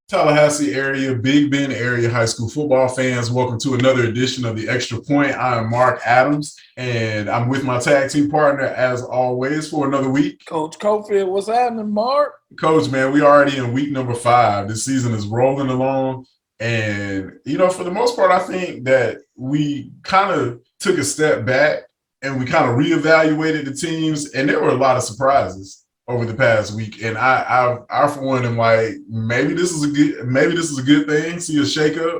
Tallahassee area, Big Bend area high school football fans, welcome to another edition of the Extra Point. I am Mark Adams, and I'm with my tag team partner, as always, for another week. Coach Cofield, what's happening, Mark? Coach, man, we already in week number 5. This season is rolling along, and for the most part, I think that we kind of took a step back and we kind of reevaluated the teams, and there were a lot of surprises over the past week. And I for one, am like, maybe this is a good thing. See a shakeup.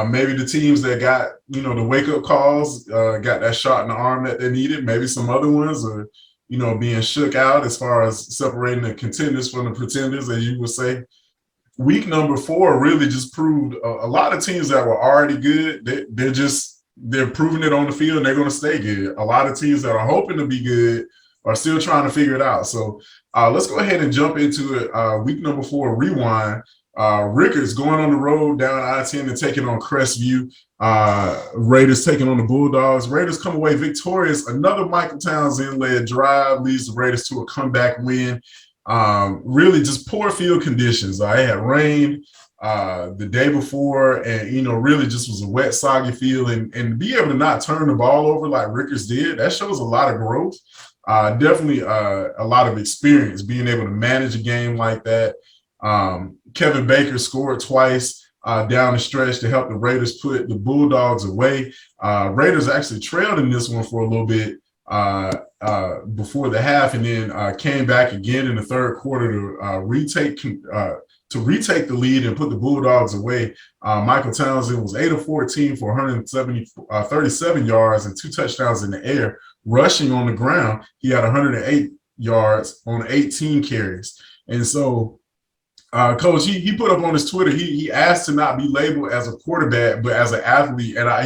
Maybe the teams that got the wake up calls got that shot in the arm that they needed. Maybe some other ones are being shook out as far as separating the contenders from the pretenders, as you would say. Week number 4 really just proved a lot of teams that were already good. They're proving it on the field, and they're going to stay good. A lot of teams that are hoping to be good are still trying to figure it out. So let's go ahead and jump into it. Week number 4 rewind. Ricketts going on the road down I-10 and taking on Crestview. Raiders taking on the Bulldogs. Raiders come away victorious. Another Michael Townsend-led drive leads the Raiders to a comeback win. Really just poor field conditions. It had rained the day before, and really just was a wet, soggy field. And to be able to not turn the ball over like Ricketts did, that shows a lot of growth. Definitely a lot of experience being able to manage a game like that. Kevin Baker scored twice down the stretch to help the Raiders put the Bulldogs away. Raiders actually trailed in this one for a little bit before the half, and then came back again in the third quarter to retake the lead and put the Bulldogs away. Michael Townsend was 8 of 14 for 137 yards and 2 touchdowns in the air. Rushing on the ground, he had 108 yards on 18 carries. And so, Coach, he put up on his Twitter, he asked to not be labeled as a quarterback, but as an athlete. And I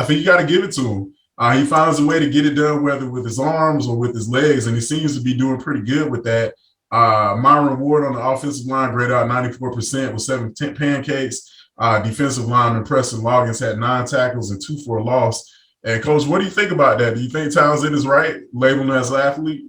think you got to give it to him. He finds a way to get it done, whether with his arms or with his legs, and he seems to be doing pretty good with that. Myron Ward on the offensive line graded out 94% with 7 pancakes. Defensive lineman Preston Loggins had 9 tackles and 2 for a loss. And, Coach, what do you think about that? Do you think Townsend is right, labeling as an athlete?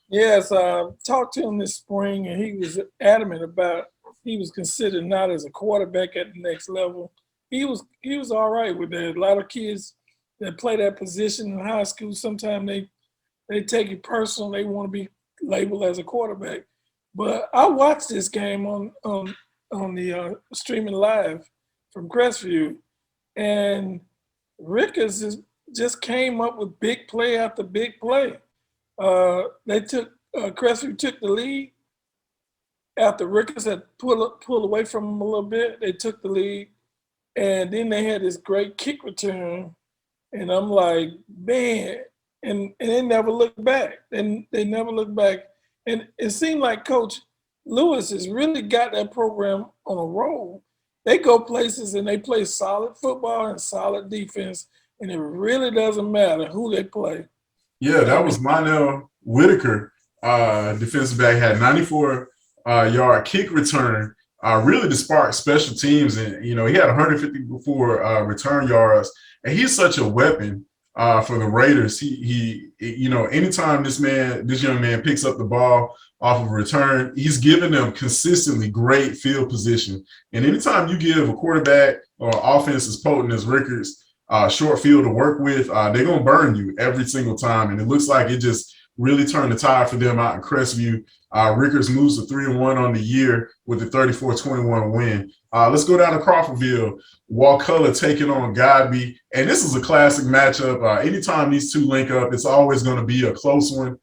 Yes, I talked to him this spring, and he was adamant about he was considered not as a quarterback at the next level. He was all right with that. A lot of kids that play that position in high school, sometimes they take it personal. They want to be labeled as a quarterback. But I watched this game on the streaming live from Crestview, and Ricketts just came up with big play after big play. Crestview took the lead after Ricketts had pulled away from him a little bit. They took the lead, and then they had this great kick return, and I'm like, man, and they never looked back. And they never looked back, and it seemed like Coach Lewis has really got that program on a roll. They go places and they play solid football and solid defense, and it really doesn't matter who they play. Yeah, that was Monel Whitaker, defensive back, had 94-yard kick return, really to spark special teams. And, he had 154 return yards. And he's such a weapon for the Raiders. He anytime this young man picks up the ball off of a return, he's giving them consistently great field position. And anytime you give a quarterback or offense as potent as Ricketts short field to work with, they're going to burn you every single time. And it looks like it just really turned the tide for them out in Crestview. Ricketts moves to 3-1 on the year with a 34-21 win. Let's go down to Crawfordville. Wakulla taking on Godby. And this is a classic matchup. Anytime these two link up, it's always going to be a close one.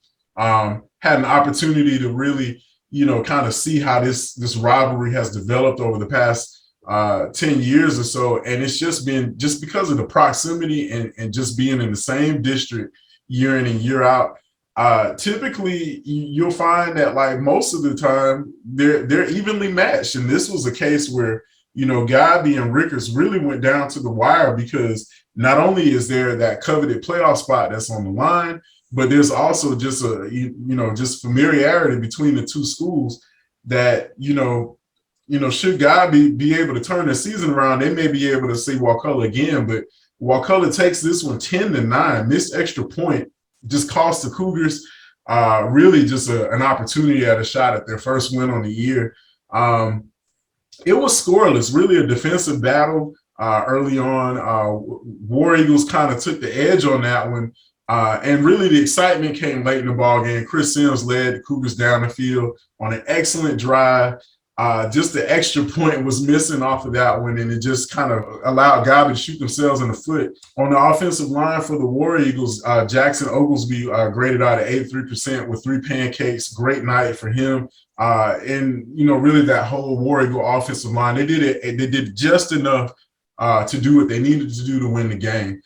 Had an opportunity to really, kind of see how this rivalry has developed over the past 10 years or so. And it's just because of the proximity and just being in the same district year in and year out. Typically, you'll find that, like, most of the time they're evenly matched. And this was a case where, Godby and Ricketts really went down to the wire, because not only is there that coveted playoff spot that's on the line, but there's also just just familiarity between the two schools that, should Godby be able to turn the season around, they may be able to see Wakulla again. But Wakulla takes this one 10-9, missed extra point, just cost the Cougars really just an opportunity at a shot at their first win on the year. It was scoreless, really a defensive battle early on. War Eagles kind of took the edge on that one. And really the excitement came late in the ball game. Chris Sims led the Cougars down the field on an excellent drive. Just the extra point was missing off of that one, and it just kind of allowed Gabby to shoot themselves in the foot. On the offensive line for the War Eagles, Jackson Oglesby graded out at 83% with 3 pancakes. Great night for him. And, really that whole War Eagle offensive line, they did just enough to do what they needed to do to win the game.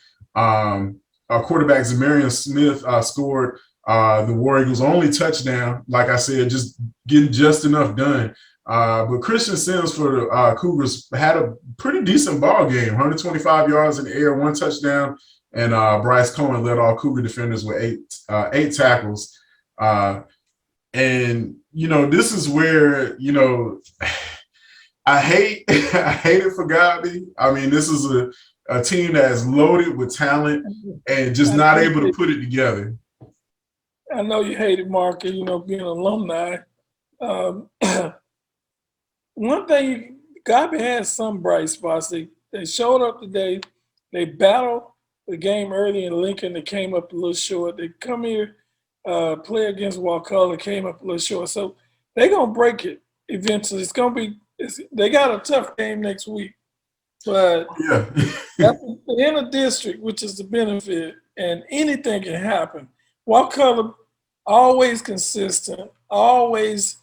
Quarterback Zamarian Smith scored the War Eagles' only touchdown. Like I said, just getting just enough done. But Christian Sims for the Cougars had a pretty decent ball game, 125 yards in the air, 1 touchdown, and Bryce Cohen led all Cougar defenders with eight tackles. And, this is where, I hate it for Gabby. I mean, this is a team that is loaded with talent and just not able to put it together. I know you hate it, Mark, being an alumni. One thing, Gabby has some bright spots. They showed up today. They battled the game early in Lincoln. They came up a little short. They come here, play against Wakulla, came up a little short. So they're going to break it eventually. They got a tough game next week. But yeah. they're in a district, which is the benefit, and anything can happen. Wakulla, always consistent, always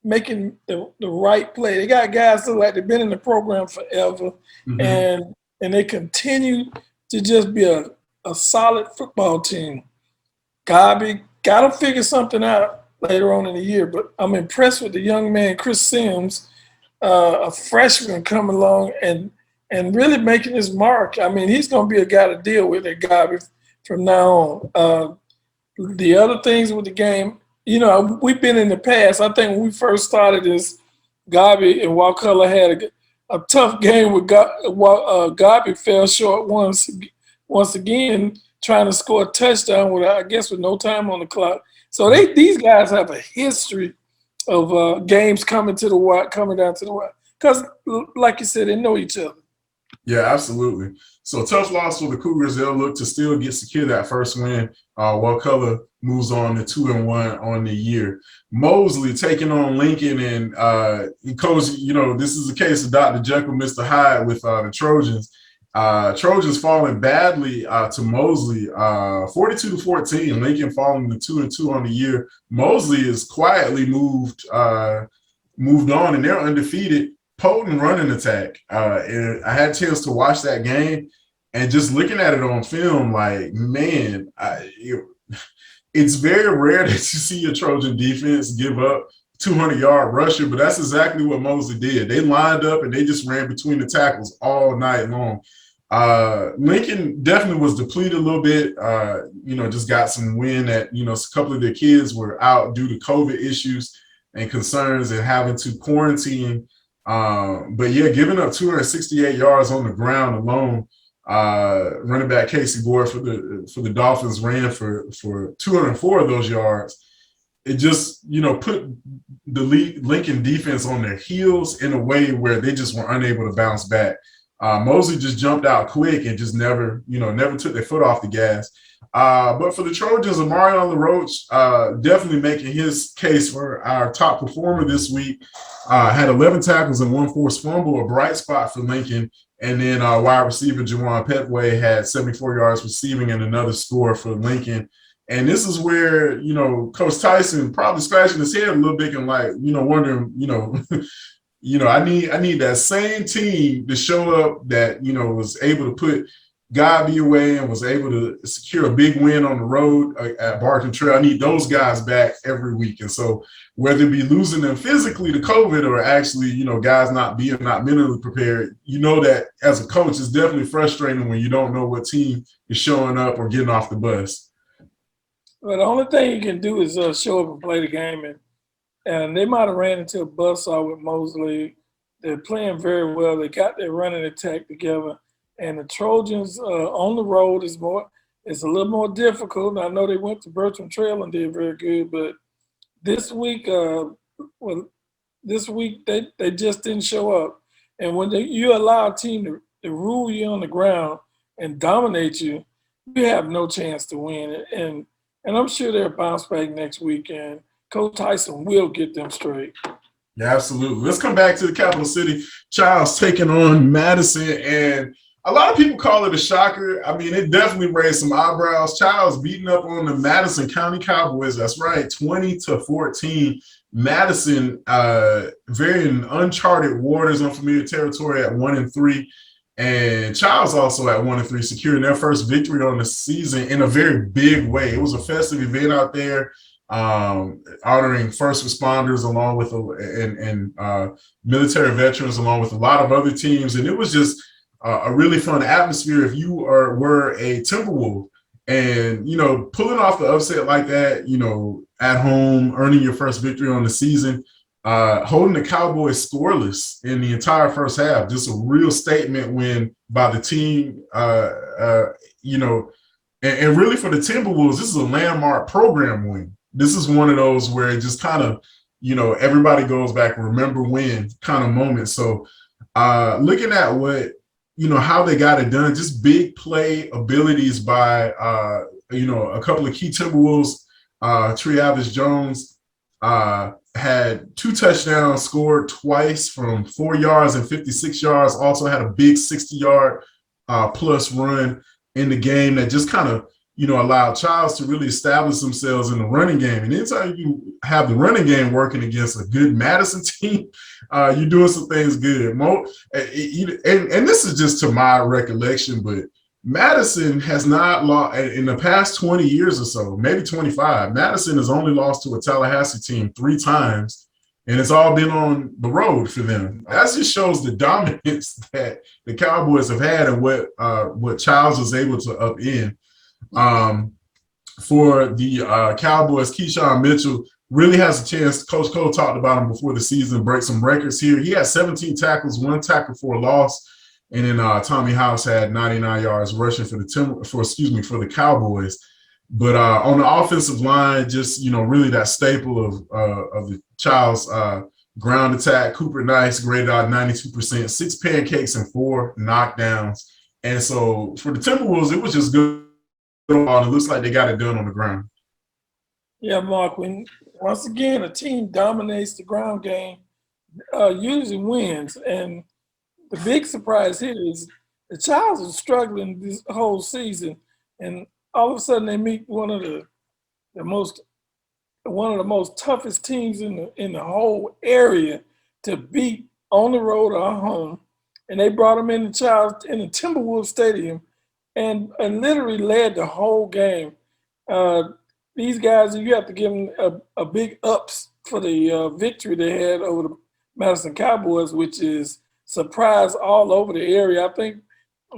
making the right play. They got guys that look like they've been in the program forever, and they continue to just be a solid football team. Gabby got to figure something out later on in the year, but I'm impressed with the young man, Chris Sims, a freshman coming along and really making his mark. I mean, he's going to be a guy to deal with at Gabby from now on. The other things with the game, we've been in the past. I think when we first started this, Gabby and Wakulla had a tough game with Gabby fell short once again, trying to score a touchdown with no time on the clock. So these guys have a history of games coming down to the wire. Because, like you said, they know each other. Yeah, absolutely. So tough loss for the Cougars. They'll look to still secure that first win. Wakulla moves on to 2-1 on the year. Mosley taking on Lincoln, and Coach, this is a case of Dr. Jekyll, Mr. Hyde with the Trojans. Trojans falling badly to Mosley, 42-14. Lincoln falling to 2-2 on the year. Mosley is quietly moved on, and they're undefeated. Potent running attack. And I had a chance to watch that game, and just looking at it on film, like, man, it's very rare that you see a Trojan defense give up 200-yard rusher, but that's exactly what Mosley did. They lined up and they just ran between the tackles all night long. Lincoln definitely was depleted a little bit, just got some wind that, a couple of their kids were out due to COVID issues and concerns and having to quarantine. But yeah, giving up 268 yards on the ground alone. Running back Casey Gore for the Dolphins ran for 204 of those yards. It just, put the Lincoln defense on their heels in a way where they just were unable to bounce back. Mosley just jumped out quick and just never took their foot off the gas. But for the Trojans, Amarion LaRoche definitely making his case for our top performer this week. Had 11 tackles and 1 forced fumble, a bright spot for Lincoln. And then wide receiver Juwan Petway had 74 yards receiving and another score for Lincoln. And this is where, Coach Tyson probably scratching his head a little bit and wondering, I need that same team to show up that, was able to put Gabby away and was able to secure a big win on the road at Barton Trail. I need those guys back every week. And so whether it be losing them physically to COVID or actually, guys not mentally prepared, that as a coach, it's definitely frustrating when you don't know what team is showing up or getting off the bus. Well, the only thing you can do is show up and play the game. And they might have ran into a buzzsaw with Mosley. They're playing very well. They got their running attack together. And the Trojans on the road it's a little more difficult. I know they went to Bertram Trail and did very good, but this week, this week they just didn't show up. And when you allow a team to rule you on the ground and dominate you, you have no chance to win. And I'm sure they'll bounce back next week, and Coach Tyson will get them straight. Yeah, absolutely. Let's come back to the capital city. Childs taking on Madison, and a lot of people call it a shocker. I mean, it definitely raised some eyebrows. Childs beating up on the Madison County Cowboys. That's right, 20-14. Madison, very in uncharted waters, unfamiliar territory at 1-3. And Childs also at 1-3, securing their first victory on the season in a very big way. It was a festive event out there, honoring first responders along with military veterans, along with a lot of other teams. And it was just a really fun atmosphere if you were a Timberwolf. And, you know, pulling off the upset like that, you know, at home, earning your first victory on the season, holding the Cowboys scoreless in the entire first half, just a real statement win by the team, you know, and really for the Timberwolves, this is a landmark program win. This is one of those where it just kind of, you know, everybody goes back, remember when kind of moment. So looking at what, you know, how they got it done, just big play abilities by, you know, a couple of key Timberwolves. Tre'Avis Jones had 2 touchdowns, scored twice from 4 yards and 56 yards, also had a big 60-yard plus run in the game that just kind of, you know, allowed Childs to really establish themselves in the running game. And anytime you have the running game working against a good Madison team, you're doing some things good. And this is just to my recollection, but Madison has not lost in the past 20 years or so, maybe 25. Madison has only lost to a Tallahassee team 3 times, and it's all been on the road for them. That just shows the dominance that the Cowboys have had and what Childs was able to upend. For the Cowboys, Keyshawn Mitchell really has a chance. Coach Cole talked about him before the season, break some records here. He had 17 tackles, 1 tackle for a loss. And then Tommy House had 99 yards rushing for the Cowboys. But on the offensive line, just, you know, really that staple of the Childs ground attack. Cooper Nice graded out 92%, 6 pancakes and 4 knockdowns. And so for the Timberwolves, it was just good. It looks like they got it done on the ground. Yeah, Mark, when once again a team dominates the ground game, usually wins. And the big surprise here is the Childs are struggling this whole season, and all of a sudden they meet one of the most toughest teams in the whole area to beat on the road or at home. And they brought them in the Timberwolves Stadium and literally led the whole game. These guys, you have to give them a big ups for the victory they had over the Madison Cowboys, which is surprise all over the area. I think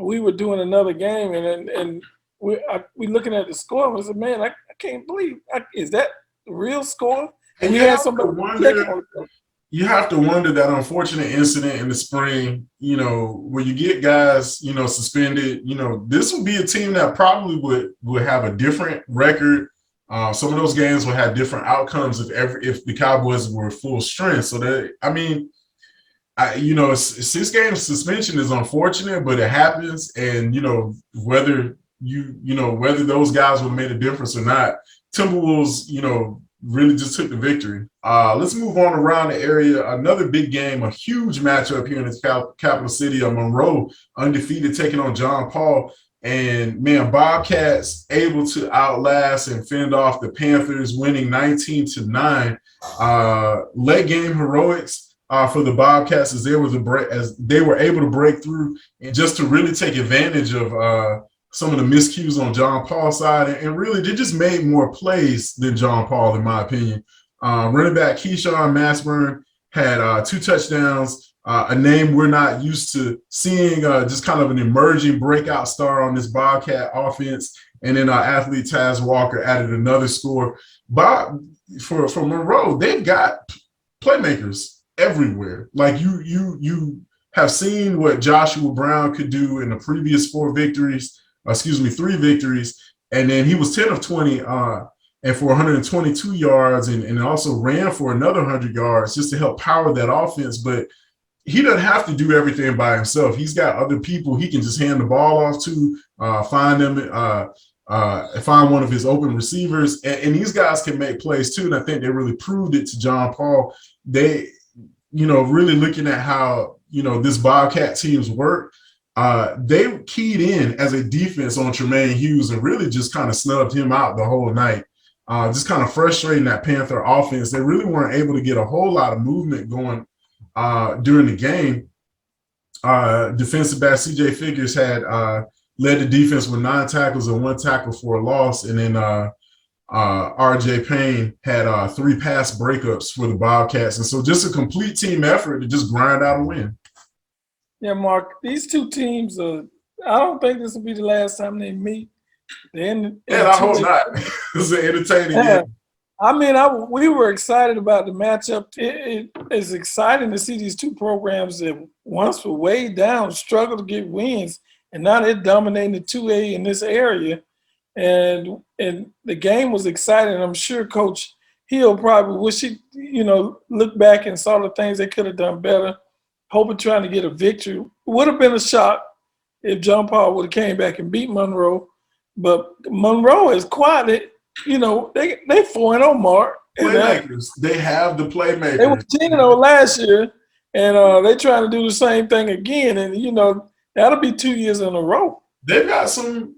we were doing another game, and we looking at the score, and we said, man, I can't believe, is that the real score? And we had somebody you have to wonder that unfortunate incident in the spring, you know, where you get guys, you know, suspended. You know, this would be a team that probably would have a different record. Some of those games would have different outcomes if the Cowboys were full strength. So that, I mean, you know, 6 games suspension is unfortunate, but it happens. And, you know, whether those guys would have made a difference or not, Timberwolves, you know, really just took the victory. Let's move on around the area. Another big game, a huge matchup here in the capital city of Monroe, undefeated, taking on John Paul. And, man, Bobcats able to outlast and fend off the Panthers, winning 19-9. Late game heroics for the Bobcats as they were able to break through and just to really take advantage of some of the miscues on John Paul's side. And really, they just made more plays than John Paul, in my opinion. Running back Keyshawn Mashburn had 2 touchdowns, a name we're not used to seeing, just kind of an emerging breakout star on this Bobcat offense. And then athlete Taz Walker added another score. For Monroe, they've got playmakers everywhere. Like you have seen what Joshua Brown could do in the previous 3 victories. And then he was 10 of 20 and for 122 yards, and also ran for another 100 yards just to help power that offense. But he doesn't have to do everything by himself. He's got other people he can just hand the ball off to, find them, find one of his open receivers. And these guys can make plays too. And I think they really proved it to John Paul. They, really looking at how, this Bobcat team's work, they keyed in as a defense on Tremaine Hughes and really just kind of snubbed him out the whole night. Just kind of frustrating that Panther offense. They really weren't able to get a whole lot of movement going during the game. Defensive back CJ Figures had led the defense with 9 tackles and 1 tackle for a loss. And then RJ Payne had 3 pass breakups for the Bobcats. And so just a complete team effort to just grind out a win. Yeah, Mark, these two teams, I don't think this will be the last time they meet. I hope not. It's an entertaining game. I mean, we were excited about the matchup. It is exciting to see these two programs that once were way down, struggled to get wins, and now they're dominating the 2A in this area. And the game was exciting. I'm sure Coach Hill probably wish he, looked back and saw the things they could have done better, hoping trying to get a victory. It would have been a shock if John Paul would have came back and beat Monroe. But Monroe is quiet. They 4-0, Mark. Playmakers. They have the playmakers. They were 10-0 last year, and they trying to do the same thing again. And, that'll be 2 years in a row. They've got some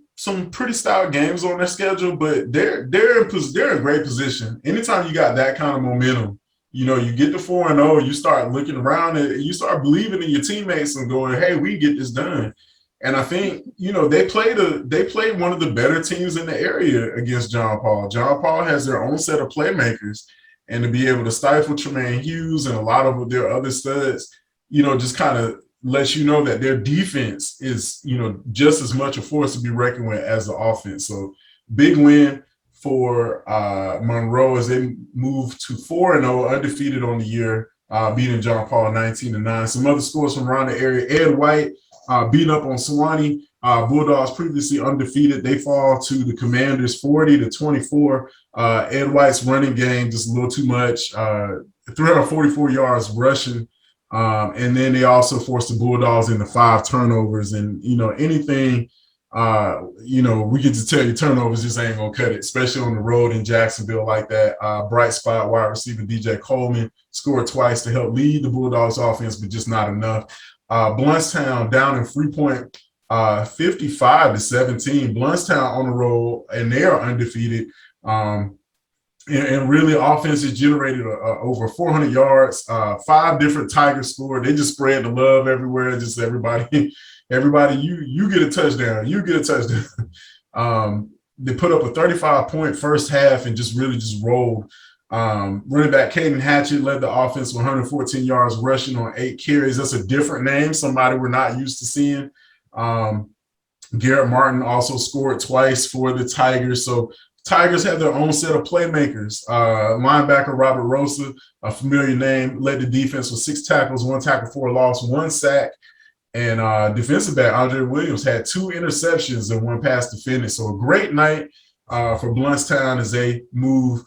pretty stout games on their schedule, but they're in great position. Anytime you got that kind of momentum, you get to 4-0, you start looking around and you start believing in your teammates and going, hey, we can get this done. And I think, they played one of the better teams in the area against John Paul. John Paul has their own set of playmakers, and to be able to stifle Tremaine Hughes and a lot of their other studs, just kind of lets you know that their defense is, just as much a force to be reckoned with as the offense. So big win for Monroe as they move to 4-0, undefeated on the year, beating John Paul 19-9. Some other scores from around the area. Ed White beating up on Sewanee. Bulldogs previously undefeated. They fall to the Commanders 40-24. Ed White's running game just a little too much. 344 yards rushing. And then they also forced the Bulldogs into 5 turnovers. And, anything, we get to tell you turnovers just ain't going to cut it, especially on the road in Jacksonville like that. Bright spot wide receiver DJ Coleman scored twice to help lead the Bulldogs offense, but just not enough. Blountstown down in Freepoint, 55-17. Blountstown on the road, and they are undefeated. And really, offense has generated over 400 yards. 5 different Tigers scored. They just spread the love everywhere. Just everybody, you get a touchdown. You get a touchdown. They put up a 35-point first half and just rolled. Running back Caden Hatchett led the offense with 114 yards rushing on 8 carries. That's a different name, somebody we're not used to seeing. Garrett Martin also scored twice for the Tigers. So Tigers have their own set of playmakers. Linebacker Robert Rosa, a familiar name, led the defense with 6 tackles, 1 tackle for a loss, 1 sack. And defensive back Andre Williams had 2 interceptions and 1 pass to finish. So a great night for Blountstown as they move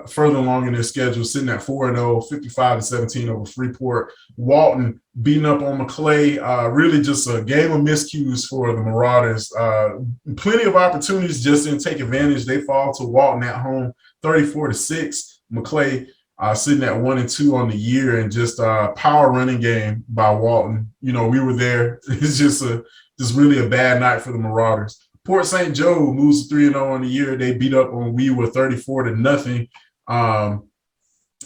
further along in their schedule, sitting at 4-0, 55-17 over Freeport. Walton beating up on McClay. Really just a game of miscues for the Marauders. Plenty of opportunities, just didn't take advantage. They fall to Walton at home, 34-6. McClay sitting at 1-2 on the year, and just power running game by Walton. We were there. It's just really a bad night for the Marauders. Port St. Joe moves to 3-0 on the year. They beat up on Weaver 34-0.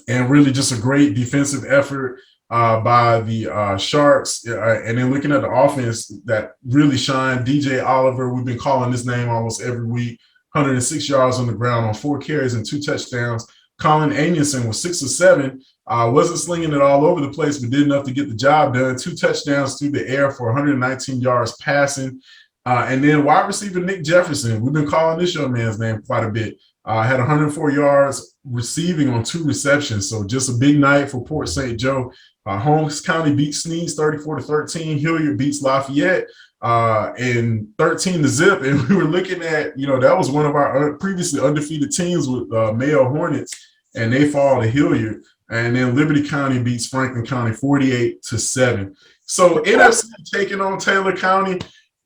And really just a great defensive effort by the Sharks. And then looking at the offense that really shined, DJ Oliver, we've been calling his name almost every week, 106 yards on the ground on 4 carries and 2 touchdowns. Colin Anielson was 6 of 7. Wasn't slinging it all over the place, but did enough to get the job done. 2 touchdowns through the air for 119 yards passing. And then wide receiver Nick Jefferson, we've been calling this young man's name quite a bit, had 104 yards receiving on 2 receptions. So just a big night for Port St. Joe. Holmes County beats Sneeze 34-13. Hilliard beats Lafayette and 13-0. And we were looking at, that was one of our previously undefeated teams with Mayo Hornets, and they fall to Hilliard. And then Liberty County beats Franklin County 48-7. So NFC taking on Taylor County.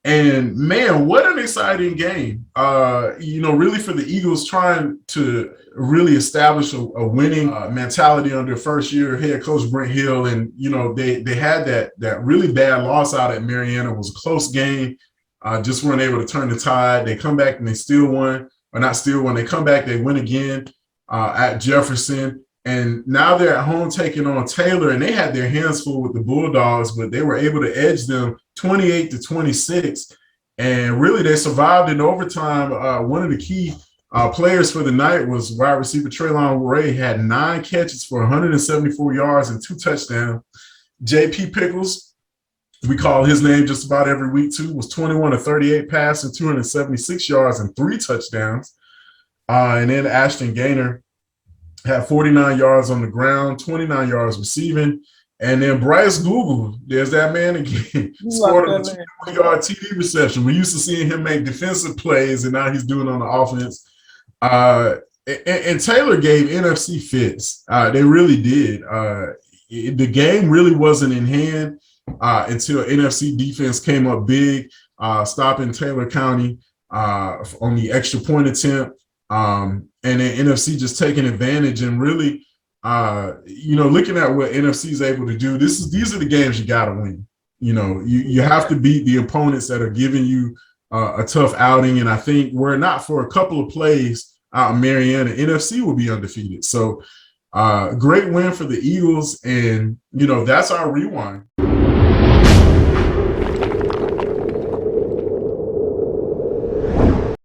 And man, what an exciting game. Really for the Eagles trying to really establish a winning mentality under first-year head coach Brent Hill. And, they had that really bad loss out at Mariana. It was a close game. Just weren't able to turn the tide. They come back and they still won. Or not still won. They come back, they win again at Jefferson. And now they're at home taking on Taylor, and they had their hands full with the Bulldogs, but they were able to edge them 28-26. And really, they survived in overtime. One of the key players for the night was wide receiver Traylon Ray, had 9 catches for 174 yards and 2 touchdowns. J.P. Pickles, we call his name just about every week too, was 21-38 passing, 276 yards and 3 touchdowns. And then Ashton Gaynor had 49 yards on the ground, 29 yards receiving. And then Bryce Google, there's that man again, scored a 20-yard TD reception. We're used to seeing him make defensive plays, and now he's doing it on the offense. And Taylor gave NFC fits. They really did. The game really wasn't in hand until NFC defense came up big, stopping Taylor County on the extra point attempt. And then NFC just taking advantage and really, looking at what NFC is able to do. These are the games you got to win. You have to beat the opponents that are giving you a tough outing. And I think were it not for a couple of plays out in Mariana, NFC will be undefeated. So great win for the Eagles. And, that's our rewind.